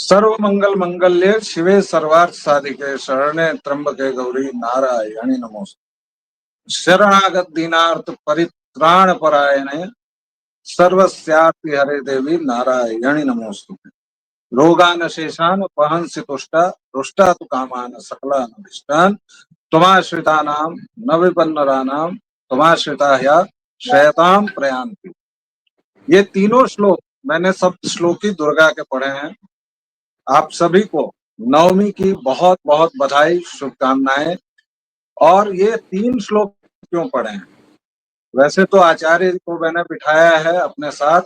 सर्व मंगल मंगल्ये शिवे सर्वार्थ साधिके शरणे त्र्यंबके गौरी नारायणी नमोस्तुते। शरणागत दीनार्थ परित्राण परायणे सर्वस्यार्ति हरे देवी नारायणी नमोस्तुते। रोगान शेषान वहंसि तुष्टा रुष्टा तु कामान सकलान अभीष्टान त्वमाश्रितानां न विपन्नराणां त्वमाश्रिता ह्या शयतां प्रयान्ति। ये तीनों श्लोक मैंने सब श्लोकी दुर्गा के पढ़े हैं। आप सभी को नवमी की बहुत बहुत बधाई, शुभकामनाएं। और ये 3 श्लोक क्यों पढ़े हैं? वैसे तो आचार्य को मैंने बिठाया है अपने साथ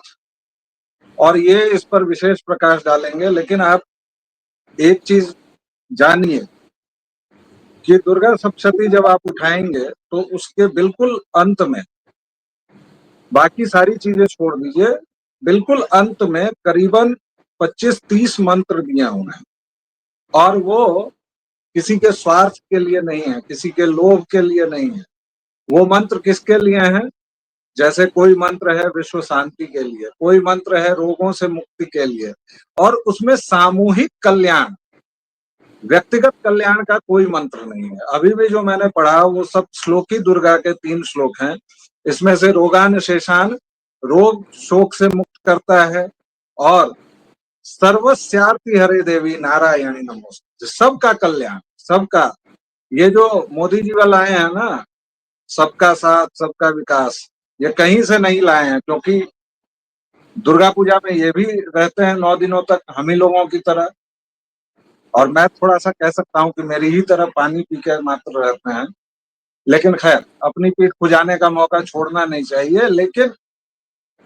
और ये इस पर विशेष प्रकाश डालेंगे, लेकिन आप एक चीज जानिए कि दुर्गा सप्तशती जब आप उठाएंगे तो उसके बिल्कुल अंत में, बाकी सारी चीजें छोड़ दीजिए, बिल्कुल अंत में करीबन 25-30 मंत्र दिए हुए हैं और वो किसी के स्वार्थ के लिए नहीं है, किसी के लोभ के लिए नहीं है। वो मंत्र किसके लिए हैं? जैसे कोई मंत्र है विश्व शांति के लिए, कोई मंत्र है रोगों से मुक्ति के लिए, और उसमें सामूहिक कल्याण, व्यक्तिगत कल्याण का कोई मंत्र नहीं है। अभी भी जो मैंने पढ़ा वो सब श्लोकी दुर्गा के 3 श्लोक हैं। इसमें से रोगान शेषान, रोग शोक से मुक्त करता है, और सर्वस्यार्ति हरे देवी नारायणी नमोस्तुते, सबका कल्याण, सबका। ये जो मोदी जी वाला लाए हैं ना, सबका साथ सबका विकास, ये कहीं से नहीं लाए हैं, क्योंकि दुर्गा पूजा में ये भी रहते हैं 9 दिनों तक हम ही लोगों की तरह। और मैं थोड़ा सा कह सकता हूँ कि मेरी ही तरह पानी पी के मात्र रहते हैं, लेकिन खैर अपनी पीठ खुजाने का मौका छोड़ना नहीं चाहिए। लेकिन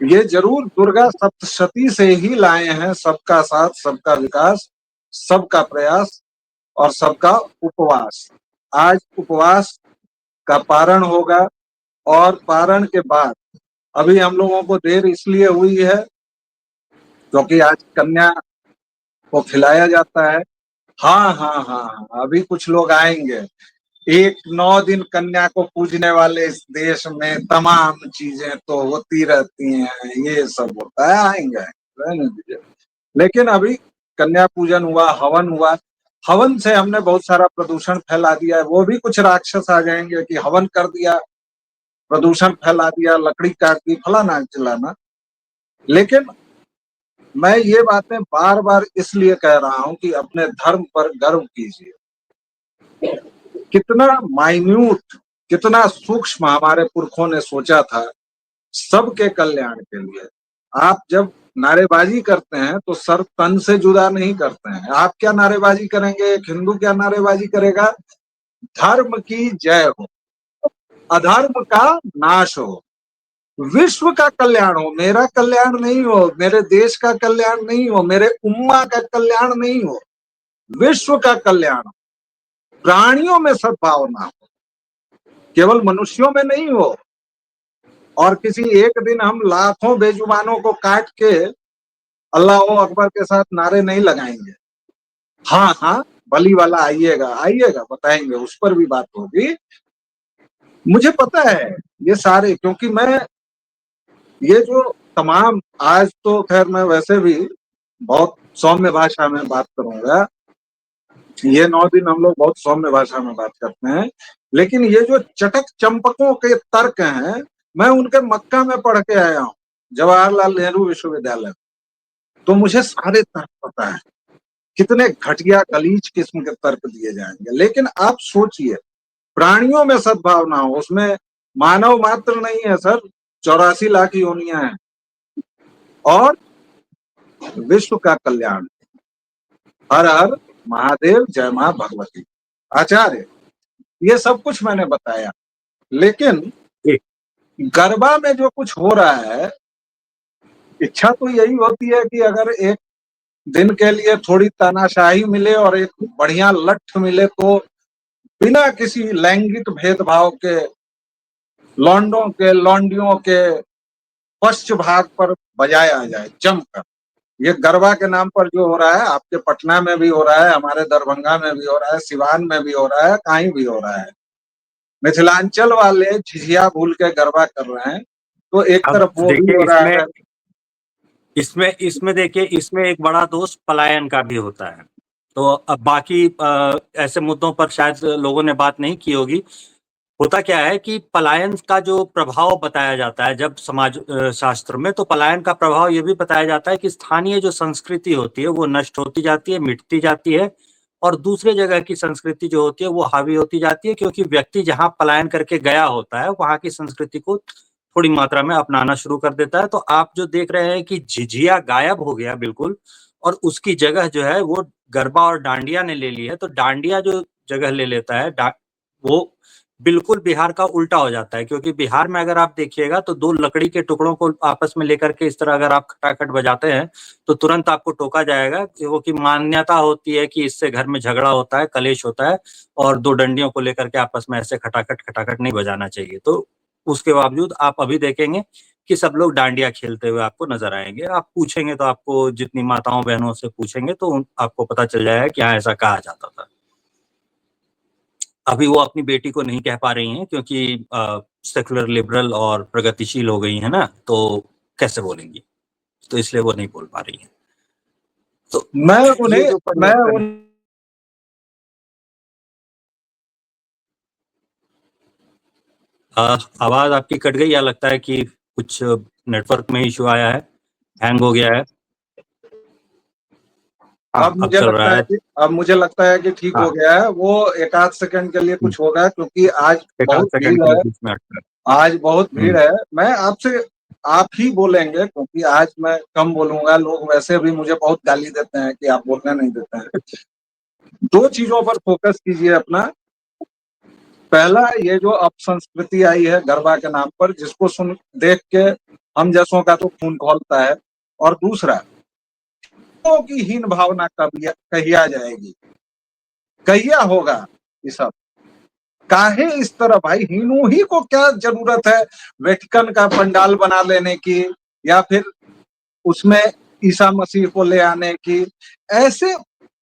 ये जरूर दुर्गा सप्तशती से ही लाए हैं सबका साथ सबका विकास, सबका प्रयास और सबका उपवास। आज उपवास का पारण होगा और पारण के बाद अभी हम लोगों को देर इसलिए हुई है क्योंकि आज कन्या को खिलाया जाता है। हाँ हाँ हाँ हाँ, अभी कुछ लोग आएंगे। 9 दिन कन्या को पूजने वाले इस देश में तमाम चीजें तो होती रहती हैं, ये सब होता है, आएंगे रहने दीजिए। लेकिन अभी कन्या पूजन हुआ, हवन हुआ, हवन से हमने बहुत सारा प्रदूषण फैला दिया है। वो भी कुछ राक्षस आ जाएंगे कि हवन कर दिया, प्रदूषण फैला दिया, लकड़ी काट दी, फलाना चिलाना। लेकिन मैं ये बातें बार बार इसलिए कह रहा हूं कि अपने धर्म पर गर्व कीजिए। कितना माइन्यूट, कितना सूक्ष्म हमारे पुरखों ने सोचा था सबके कल्याण के लिए। आप जब नारेबाजी करते हैं तो सर तन से जुदा नहीं करते हैं। आप क्या नारेबाजी करेंगे? एक हिंदू क्या नारेबाजी करेगा? धर्म की जय हो, अधर्म का नाश हो, विश्व का कल्याण हो, मेरा कल्याण नहीं हो, मेरे देश का कल्याण नहीं हो, मेरे उम्मा का कल्याण नहीं हो, विश्व का कल्याण हो, प्राणियों में सद्भावना हो, केवल मनुष्यों में नहीं हो। और किसी एक दिन हम लाखों बेजुबानों को काट के अल्लाह अकबर के साथ नारे नहीं लगाएंगे। हाँ हाँ, बली वाला आइएगा आइएगा, बताएंगे, उस पर भी बात होगी। मुझे पता है ये सारे, क्योंकि मैं ये जो तमाम, आज तो खैर मैं वैसे भी बहुत सौम्य भाषा में बात करूंगा। ये 9 दिन हम लोग बहुत सौम्य भाषा में बात करते हैं, लेकिन ये जो चटक चंपकों के तर्क हैं, मैं उनके मक्का में पढ़ के आया हूँ, जवाहरलाल नेहरू विश्वविद्यालय। तो मुझे सारे तर्क पता है, कितने घटिया गलीच किस्म के तर्क दिए जाएंगे। लेकिन आप सोचिए, प्राणियों में सद्भावना हो, उसमें मानव मात्र नहीं है सर, 84 लाख योनियां हैं, और विश्व का कल्याण। हर हर महादेव, जय मां भगवती। आचार्य, ये सब कुछ मैंने बताया, लेकिन गरबा में जो कुछ हो रहा है, इच्छा तो यही होती है कि अगर एक दिन के लिए थोड़ी तानाशाही मिले और एक बढ़िया लठ मिले तो बिना किसी लैंगिक भेदभाव के लौंडों के लौंडियों के पश्च भाग पर बजाया जाए जमकर। ये गरबा के नाम पर जो हो रहा है, आपके पटना में भी हो रहा है, हमारे दरभंगा में भी हो रहा है, सिवान में भी हो रहा है, कहीं भी हो रहा है। मिथिलांचल वाले झिझिया भूल के गरबा कर रहे हैं, तो एक अब तरफ वो भी देखिए हो रहा है। इसमें इसमें देखिए, इसमें एक बड़ा दोष पलायन का भी होता है। तो अब बाकी ऐसे मुद्दों पर शायद लोगों ने बात नहीं की होगी। होता क्या है कि पलायन का जो प्रभाव बताया जाता है जब समाज शास्त्र में, तो पलायन का प्रभाव ये भी बताया जाता है कि स्थानीय जो संस्कृति होती है वो नष्ट होती जाती है, मिटती जाती है, और दूसरे जगह की संस्कृति जो होती है वो हावी होती जाती है, क्योंकि व्यक्ति जहाँ पलायन करके गया होता है वहाँ की संस्कृति को थोड़ी मात्रा में अपनाना शुरू कर देता है। तो आप जो देख रहे हैं कि झिझिया गायब हो गया बिल्कुल, और उसकी जगह जो है वो गरबा और डांडिया ने ले ली है। तो डांडिया जो जगह ले लेता है, वो बिल्कुल बिहार का उल्टा हो जाता है, क्योंकि बिहार में अगर आप देखिएगा तो दो लकड़ी के टुकड़ों को आपस में लेकर के इस तरह अगर आप खटाखट बजाते हैं तो तुरंत आपको टोका जाएगा, क्योंकि मान्यता होती है कि इससे घर में झगड़ा होता है, कलेश होता है, और दो डंडियों को लेकर के आपस में ऐसे खटाखट खटाखट नहीं बजाना चाहिए। तो उसके बावजूद आप अभी देखेंगे कि सब लोग डांडिया खेलते हुए आपको नजर आएंगे। आप पूछेंगे तो आपको, जितनी माताओं बहनों से पूछेंगे तो आपको पता चल जाएगा कि हाँ, ऐसा कहा जाता था। अभी वो अपनी बेटी को नहीं कह पा रही हैं, क्योंकि सेकुलर लिबरल और प्रगतिशील हो गई है ना, तो कैसे बोलेंगी, तो इसलिए वो नहीं बोल पा रही है। तो मैं ये उन्हें जो मैं परिवर्तन उन आवाज आपकी कट गई, या लगता है कि कुछ नेटवर्क में इशू आया है, हैंग हो गया है? हाँ, अब चल रहा है। अब मुझे लगता है कि ठीक हो हाँ, गया है। वो एक आध सेकंड के लिए कुछ हो गया, क्योंकि आज एक आध बहुत सेकंड भीड़ के लिए है। बीच में अटका। आज बहुत भीड़ हम्म, है। मैं आपसे, आप ही बोलेंगे, क्योंकि आज मैं कम बोलूंगा। लोग वैसे भी मुझे बहुत गाली देते हैं कि आप बोलने नहीं देते हैं। दो चीजों पर फोकस कीजिए अपना। पहला, ये जो अपसंस्कृति आई है गरबा के नाम पर, जिसको सुन देख के हम जैसों का तो खून खौलता है। और दूसरा, की हीन भावना कहिया जाएगी, कहिया होगा ये सब। काहे इस तरह भाई, हीनू ही को क्या जरूरत है वेटिकन का पंडाल बना लेने की, या फिर उसमें ईसा मसीह को ले आने की। ऐसे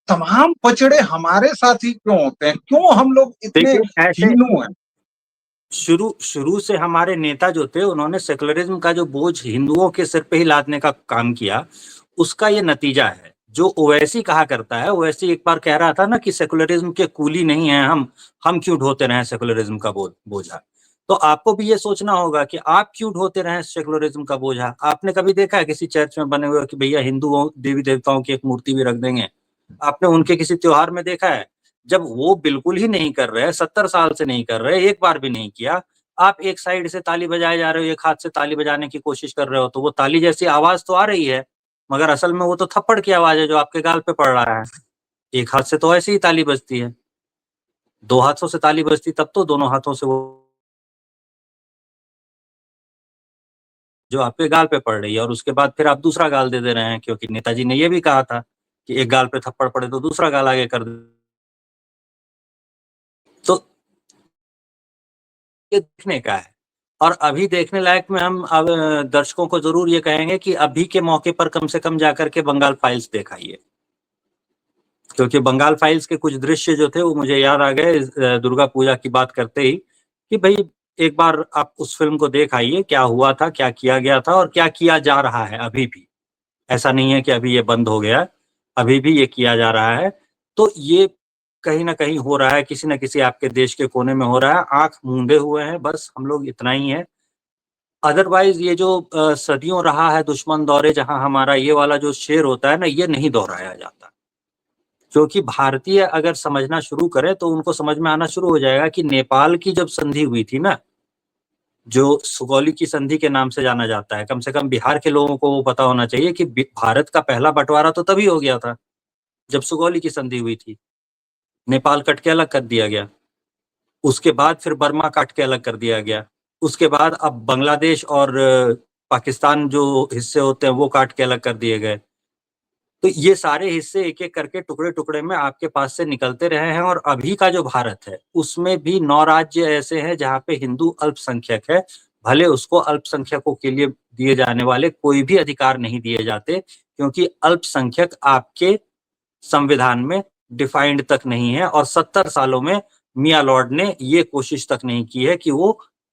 तमाम पचड़े हमारे साथ ही क्यों होते हैं? क्यों हम लोग इतने देखिए, ऐसे हीनू हैं? शुरू शुरू से हमारे नेता जो थे, उन्होंने सेकुलरिज्म का जो बोझ हिंदुओं के सिर पे ही लादने का काम किया, उसका ये नतीजा है। जो ओवैसी कहा करता है, ओवैसी एक बार कह रहा था ना कि सेकुलरिज्म के कूली नहीं है हम क्यों ढोते रहे सेकुलरिज्म का बोझा। तो आपको भी ये सोचना होगा कि आप क्यों ढोते रहे सेकुलरिज्म का बोझा। आपने कभी देखा है किसी चर्च में बने हुए कि भैया हिंदुओं देवी देवताओं की एक मूर्ति भी रख देंगे? आपने उनके किसी त्योहार में देखा है? जब वो बिल्कुल ही नहीं कर रहे, 70 साल से नहीं कर रहे, एक बार भी नहीं किया, आप एक साइड से ताली बजाए जा रहे हो, एक हाथ से ताली बजाने की कोशिश कर रहे हो, तो वो ताली जैसी आवाज तो आ रही है, मगर असल में वो तो थप्पड़ की आवाज है जो आपके गाल पे पड़ रहा है। एक हाथ से तो ऐसे ही ताली बजती है, दो हाथों से ताली बजती तब तो दोनों हाथों से वो जो आपके गाल पे पड़ रही है, और उसके बाद फिर आप दूसरा गाल दे रहे हैं, क्योंकि नेताजी ने ये भी कहा था कि एक गाल पे थप्पड़ पड़े तो दूसरा गाल आगे कर दे। तो ये देखने का है। और अभी देखने लायक में हम अब दर्शकों को जरूर ये कहेंगे कि अभी के मौके पर कम से कम जाकर के बंगाल फाइल्स दिखाइए, क्योंकि बंगाल फाइल्स के कुछ दृश्य जो थे वो मुझे याद आ गए दुर्गा पूजा की बात करते ही, कि भाई एक बार आप उस फिल्म को देख आइए, क्या हुआ था, क्या किया गया था, और क्या किया जा रहा है अभी भी। ऐसा नहीं है कि अभी ये बंद हो गया, अभी भी ये किया जा रहा है। तो ये कहीं ना कहीं हो रहा है, किसी न किसी आपके देश के कोने में हो रहा है। आंख मूंदे हुए हैं, बस हम लोग, इतना ही है। अदरवाइज ये जो सदियों रहा है दुश्मन दौरे जहां हमारा, ये वाला जो शेर होता है ना, ये नहीं दोहराया जाता। क्योंकि भारतीय अगर समझना शुरू करें तो उनको समझ में आना शुरू हो जाएगा कि नेपाल की जब संधि हुई थी ना, जो सुगौली की संधि के नाम से जाना जाता है, कम से कम बिहार के लोगों को वो पता होना चाहिए कि भारत का पहला बंटवारा तो तभी हो गया था जब सुगौली की संधि हुई थी। नेपाल कट के अलग कर दिया गया, उसके बाद फिर बर्मा काट के अलग कर दिया गया, उसके बाद अब बांग्लादेश और पाकिस्तान जो हिस्से होते हैं वो काट के अलग कर दिए गए। तो ये सारे हिस्से एक एक करके टुकड़े टुकड़े में आपके पास से निकलते रहे हैं। और अभी का जो भारत है उसमें भी 9 राज्य ऐसे हैं जहाँ पे हिंदू अल्पसंख्यक है। भले उसको अल्पसंख्यकों के लिए दिए जाने वाले कोई भी अधिकार नहीं दिए जाते, क्योंकि अल्पसंख्यक आपके संविधान में डिफाइंड तक नहीं है। और 70 सालों में मियाँ लॉर्ड ने ये कोशिश तक नहीं की है कि वो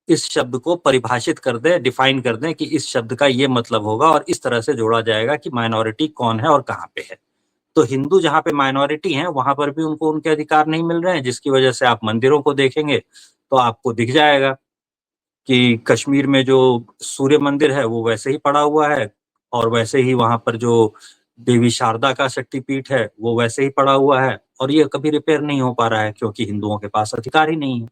इस शब्द को परिभाषित कर दें, डिफाइन कर दें कि इस शब्द का ये मतलब होगा और इस तरह से जोड़ा जाएगा कि माइनॉरिटी कौन है और कहाँ पे है। तो हिंदू जहाँ पे माइनॉरिटी हैं वहां पर भी उनको उनके अधिकार नहीं मिल रहे हैं, जिसकी वजह से आप मंदिरों को देखेंगे तो आपको दिख जाएगा कि कश्मीर में जो सूर्य मंदिर है वो वैसे ही पड़ा हुआ है, और वैसे ही वहां पर जो देवी शारदा का शक्तिपीठ है वो वैसे ही पड़ा हुआ है, और ये कभी रिपेयर नहीं हो पा रहा है क्योंकि हिंदुओं के पास अधिकार ही नहीं है।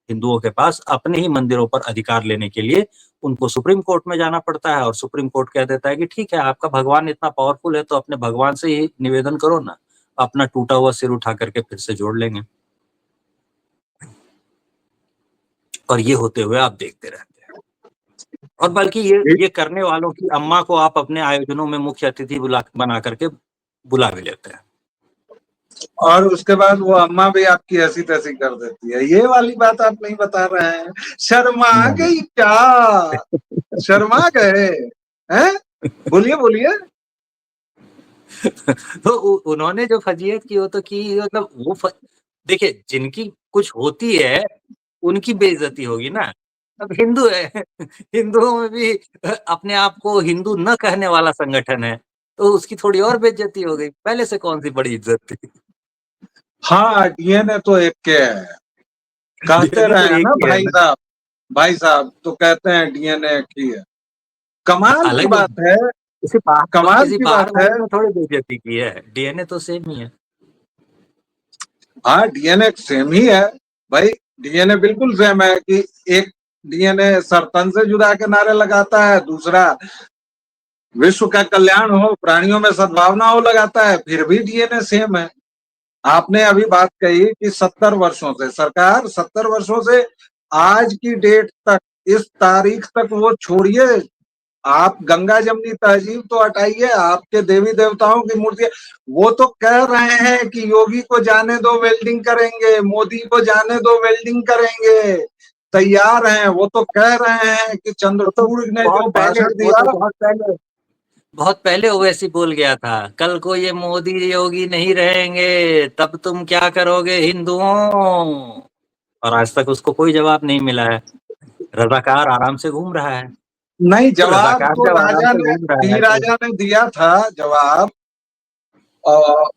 हिंदुओं के पास अपने ही मंदिरों पर अधिकार लेने के लिए उनको सुप्रीम कोर्ट में जाना पड़ता है, और सुप्रीम कोर्ट कह देता है कि ठीक है, आपका भगवान इतना पावरफुल है तो अपने भगवान से ही निवेदन करो ना, अपना टूटा हुआ सिर उठा करके फिर से जोड़ लेंगे। और ये होते हुए आप देखते रहते हैं। और बल्कि ये करने वालों की अम्मा को आप अपने आयोजनों में मुख्य अतिथि बना करके बुला भी लेते हैं, और उसके बाद वो अम्मा भी आपकी ऐसी तैसी कर देती है। ये वाली बात आप नहीं बता रहे हैं, शर्मा गई क्या? शर्मा गए हैं? बोलिए बोलिए। तो उन्होंने जो फजीयत की वो तो की, मतलब वो देखिए, जिनकी कुछ होती है उनकी बेइज्जती होगी ना। अब हिंदू है, हिंदुओं में भी अपने आप को हिंदू न कहने वाला संगठन है, तो उसकी थोड़ी और बेइज्जती हो गई। पहले से कौन सी बड़ी इज्जत थी? हाँ, डीएनए तो एक के है, कहते डीएनए तो रहे हैं एक ना ही है ना। भाई साहब तो कहते हैं डीएनए एक ही है। कमाल की अलग बात है, कमाल किसी की बाहर बात है। वाले ने थोड़ी बेइज्जती की है, डीएनए तो सेम ही है। हाँ, डीएनए सेम ही है भाई, डीएनए बिल्कुल सेम है कि एक डीएनए सरतन से जुदा के नारे लगाता है, दूसरा विश्व का कल्याण हो, प्राणियों में सद्भावना हो लगाता है, फिर भी डीएनए सेम है। आपने अभी बात कही कि 70 वर्षों से सरकार, 70 वर्षों से आज की डेट तक, इस तारीख तक वो छोड़िए, आप गंगा जमनी तहजीब तो हटाइए, आपके देवी देवताओं की मूर्ति, वो तो कह रहे हैं कि योगी को जाने दो वेल्डिंग करेंगे, मोदी को जाने दो वेल्डिंग करेंगे, तैयार हैं। वो तो कह रहे हैं कि वो तो चंद्रचूड़ ने जो भाषण वो दिया, तो बहुत पहले ओवैसी बोल गया था, कल को ये मोदी योगी नहीं रहेंगे तब तुम क्या करोगे हिंदुओं। और आज तक उसको कोई जवाब नहीं मिला है। रजाकार आराम से घूम रहा है। नहीं तो जवाब रजाकार तो जब आराम राजा से ने, घूम रहा डी है तो राजा ने दिया था जवाब। और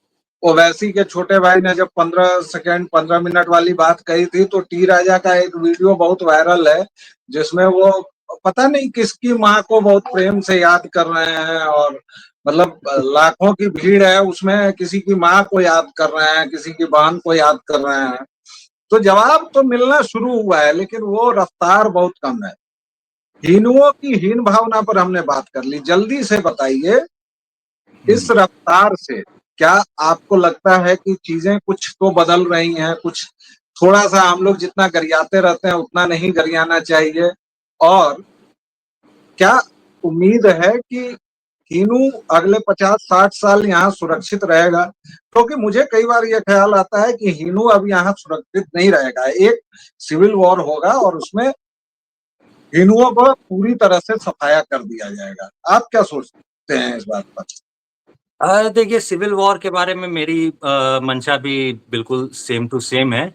ओवैसी के छोटे भाई ने जब 15 सेकंड 15 मिनट वाली बात कही थी, तो टी राजा का एक वीडियो बहुत वायरल है, जिसमें वो पता नहीं किसकी माँ को बहुत प्रेम से याद कर रहे हैं, और मतलब लाखों की भीड़ है उसमें, किसी की माँ को याद कर रहे हैं, किसी की बहन को याद कर रहे हैं। तो जवाब तो मिलना शुरू हुआ है, लेकिन वो रफ्तार बहुत कम है। हीनुओं की हीन भावना पर हमने बात कर ली, जल्दी से बताइए, इस रफ्तार से क्या आपको लगता है कि चीजें कुछ तो बदल रही हैं? कुछ थोड़ा सा हम लोग जितना गरियाते रहते हैं उतना नहीं गरियाना चाहिए? और क्या उम्मीद है कि हीनू अगले 50-60 साल यहाँ सुरक्षित रहेगा? क्योंकि मुझे कई बार ये ख्याल आता है कि हीनू अब यहाँ सुरक्षित नहीं रहेगा, एक सिविल वॉर होगा और उसमें हिंदुओं को पूरी तरह से सफाया कर दिया जाएगा। आप क्या सोचते हैं इस बात पर? देखिए, सिविल वॉर के बारे में मेरी मंशा भी बिल्कुल सेम टू सेम है।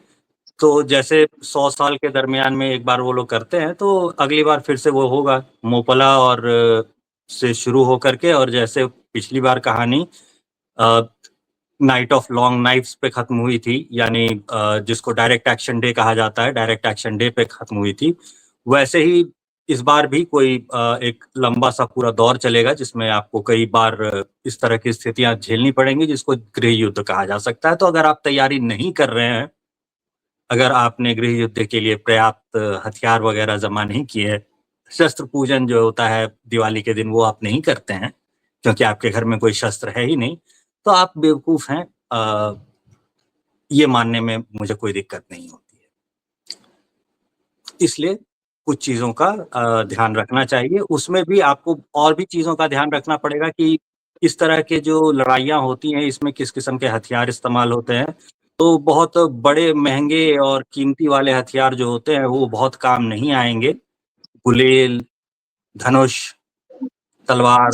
तो जैसे 100 साल के दरमियान में एक बार वो लोग करते हैं, तो अगली बार फिर से वो होगा मोपला और से शुरू होकर के, और जैसे पिछली बार कहानी नाइट ऑफ लॉन्ग नाइफ्स पे खत्म हुई थी, यानी जिसको डायरेक्ट एक्शन डे कहा जाता है, डायरेक्ट एक्शन डे पे खत्म हुई थी, वैसे ही इस बार भी कोई एक लंबा सा पूरा दौर चलेगा जिसमें आपको कई बार इस तरह की स्थितियां झेलनी पड़ेंगी, जिसको गृह युद्ध कहा जा सकता है। तो अगर आप तैयारी नहीं कर रहे हैं, अगर आपने गृह युद्ध के लिए पर्याप्त हथियार वगैरह जमा नहीं किए, शस्त्र पूजन जो होता है दिवाली के दिन वो आप नहीं करते हैं क्योंकि आपके घर में कोई शस्त्र है ही नहीं, तो आप बेवकूफ हैं। ये मानने में मुझे कोई दिक्कत नहीं होती है। इसलिए कुछ चीजों का ध्यान रखना चाहिए। उसमें भी आपको और भी चीजों का ध्यान रखना पड़ेगा कि इस तरह के जो लड़ाइयाँ होती हैं इसमें किस किस्म के हथियार इस्तेमाल होते हैं। तो बहुत बड़े महंगे और कीमती वाले हथियार जो होते हैं वो बहुत काम नहीं आएंगे। गुलेल, धनुष, तलवार,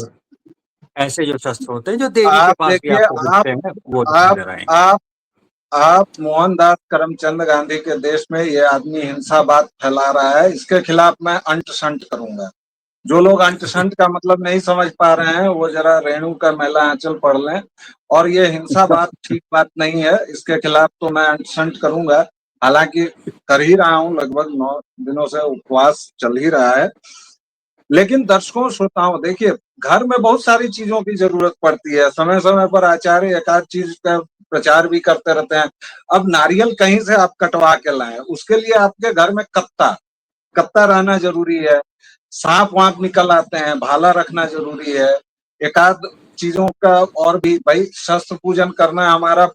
ऐसे जो शस्त्र होते हैं जो देवी के आप पास भी देखिए, आपको आप दिखते हैं वो आप नजर आएंगे। आप आप मोहनदास करमचंद गांधी के देश में ये आदमी हिंसावाद फैला रहा है, इसके खिलाफ मैं अंट शंट करूंगा। जो लोग अंट शंट का मतलब नहीं समझ पा रहे हैं वो जरा रेणु का मैला आंचल पढ़ लें। और ये हिंसावाद ठीक बात नहीं है, इसके खिलाफ तो मैं अंट शंट करूंगा। हालांकि कर ही रहा हूं, लगभग 9 दिनों से उपवास चल ही रहा है। लेकिन दर्शकों श्रोताओं, देखिए, घर में बहुत सारी चीजों की जरूरत पड़ती है। समय समय पर आचार्य एक आध चीज का प्रचार भी करते रहते हैं। अब नारियल कहीं से आप कटवा के लाएं, उसके लिए आपके घर में कत्ता रहना जरूरी है। सांप वाप निकल आते हैं, भाला रखना जरूरी है। एक आध चीजों का और भी, भाई शस्त्र पूजन करना हमारा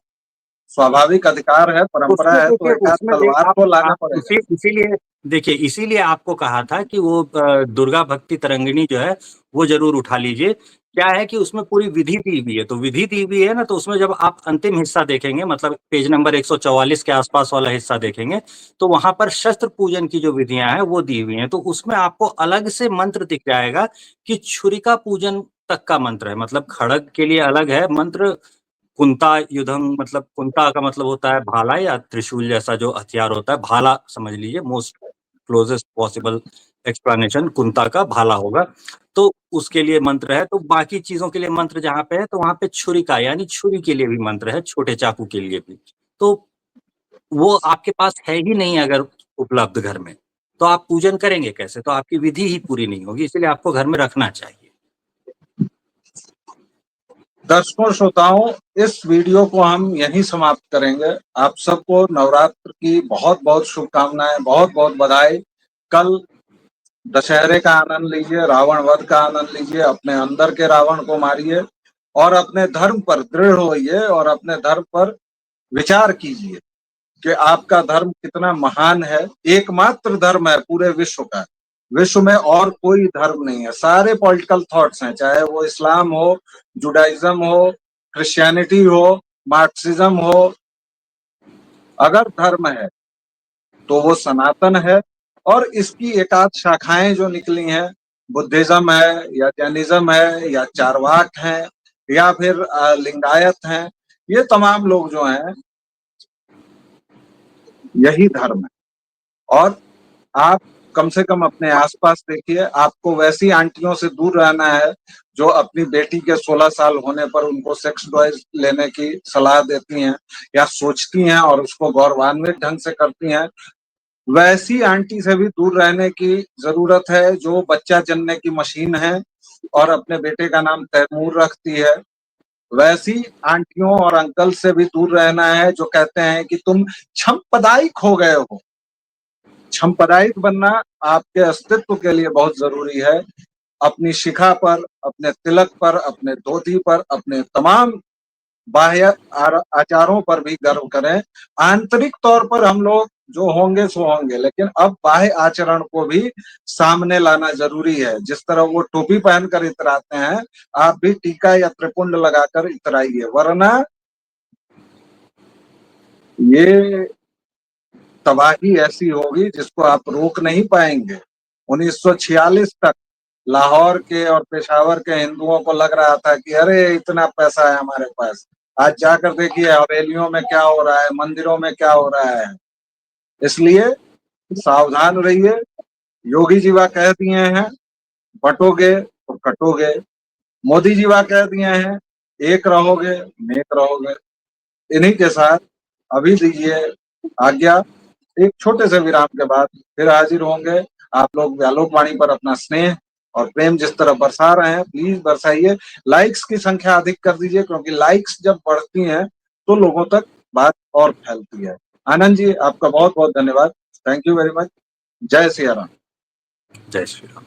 स्वाभाविक अधिकार है, परंपरा उसमें है, तो देखिए, एक आध उसमें तलवार तो लाना आप पड़ेगा। इसीलिए देखिए, इसीलिए आपको कहा था कि वो दुर्गा भक्ति तरंगिणी जो है वो जरूर उठा लीजिए। क्या है कि उसमें पूरी विधि दी हुई है, तो विधि दी हुई है ना, तो उसमें जब आप अंतिम हिस्सा देखेंगे, मतलब पेज नंबर 144 के आसपास वाला हिस्सा देखेंगे, तो वहां पर शस्त्र पूजन की जो विधियां हैं वो दी हुई हैं। तो उसमें आपको अलग से मंत्र दिख जाएगा कि छुरिका पूजन तक का मंत्र है, मतलब खड़ग के लिए अलग है मंत्र। कुंता युधम, मतलब कुंता का मतलब होता है भाला या त्रिशूल जैसा जो हथियार होता है, भाला समझ लीजिए, मोस्ट क्लोजेस्ट पॉसिबल एक्सप्लेनेशन कुंता का भाला होगा। तो उसके लिए मंत्र है, तो बाकी चीजों के लिए मंत्र जहां पे है, तो वहां पे छुरी का यानी छुरी के लिए भी मंत्र है, छोटे चाकू के लिए भी। तो वो आपके पास है ही नहीं अगर उपलब्ध घर में, तो आप पूजन करेंगे कैसे? तो आपकी विधि ही पूरी नहीं होगी, इसलिए आपको घर में रखना चाहिए। दर्शकों श्रोताओं, इस वीडियो को हम यहीं समाप्त करेंगे। आप सबको नवरात्र की बहुत बहुत शुभकामनाएं, बहुत बहुत बधाई। कल दशहरे का आनंद लीजिए, रावण वध का आनंद लीजिए, अपने अंदर के रावण को मारिए और अपने धर्म पर दृढ़ होइए और अपने धर्म पर विचार कीजिए कि आपका धर्म कितना महान है। एकमात्र धर्म है पूरे विश्व का। विश्व में और कोई धर्म नहीं है। सारे पॉलिटिकल थॉट्स हैं, चाहे वो इस्लाम हो, जुडाइज्म हो, क्रिश्चियनिटी हो, मार्क्सिज्म हो, अगर धर्म है तो वो सनातन है। और इसकी एकाध शाखाएं जो निकली हैं, बुद्धिज्म है या जैनिज्म है या चारवाक है या फिर लिंगायत हैं, ये तमाम लोग जो हैं, यही धर्म है। और आप कम से कम अपने आसपास देखिए, आपको वैसी आंटियों से दूर रहना है जो अपनी बेटी के 16 साल होने पर उनको सेक्स टॉयज लेने की सलाह देती हैं या सोचती हैं और उसको गौरवान्वित ढंग से करती हैं। वैसी आंटी से भी दूर रहने की जरूरत है जो बच्चा जनने की मशीन है और अपने बेटे का नाम तैमूर रखती है। वैसी आंटियों और अंकल से भी दूर रहना है जो कहते हैं कि तुम छम्पदाइक हो गए हो। छम्पदाइक बनना आपके अस्तित्व के लिए बहुत जरूरी है। अपनी शिखा पर, अपने तिलक पर, अपने धोती पर, अपने तमाम बाह्य आचारों पर भी गर्व करें। आंतरिक तौर पर हम लोग जो होंगे सो होंगे, लेकिन अब बाह्य आचरण को भी सामने लाना जरूरी है। जिस तरह वो टोपी पहनकर इतराते हैं, आप भी टीका या त्रिपुंड लगाकर इतराइए, वरना ये तबाही ऐसी होगी जिसको आप रोक नहीं पाएंगे। 1946 तक लाहौर के और पेशावर के हिंदुओं को लग रहा था कि अरे इतना पैसा है हमारे पास। आज जाकर देखिए हवेलियों में क्या हो रहा है, मंदिरों में क्या हो रहा है। इसलिए सावधान रहिए। योगी जीवा कह दिए हैं, बटोगे तो कटोगे। मोदी जीवा कह दिए हैं, एक रहोगे नेक रहोगे। इन्हीं के साथ अभी दीजिए आज्ञा। एक छोटे से विराम के बाद फिर हाजिर होंगे। आप लोग व्यालोक वाणी पर अपना स्नेह और प्रेम जिस तरह बरसा रहे हैं, प्लीज बरसाइए। लाइक्स की संख्या अधिक कर दीजिए, क्योंकि लाइक्स जब बढ़ती हैं तो लोगों तक बात और फैलती है। आनंद जी, आपका बहुत बहुत धन्यवाद। Thank you very much. जय सिया राम। जय श्री राम।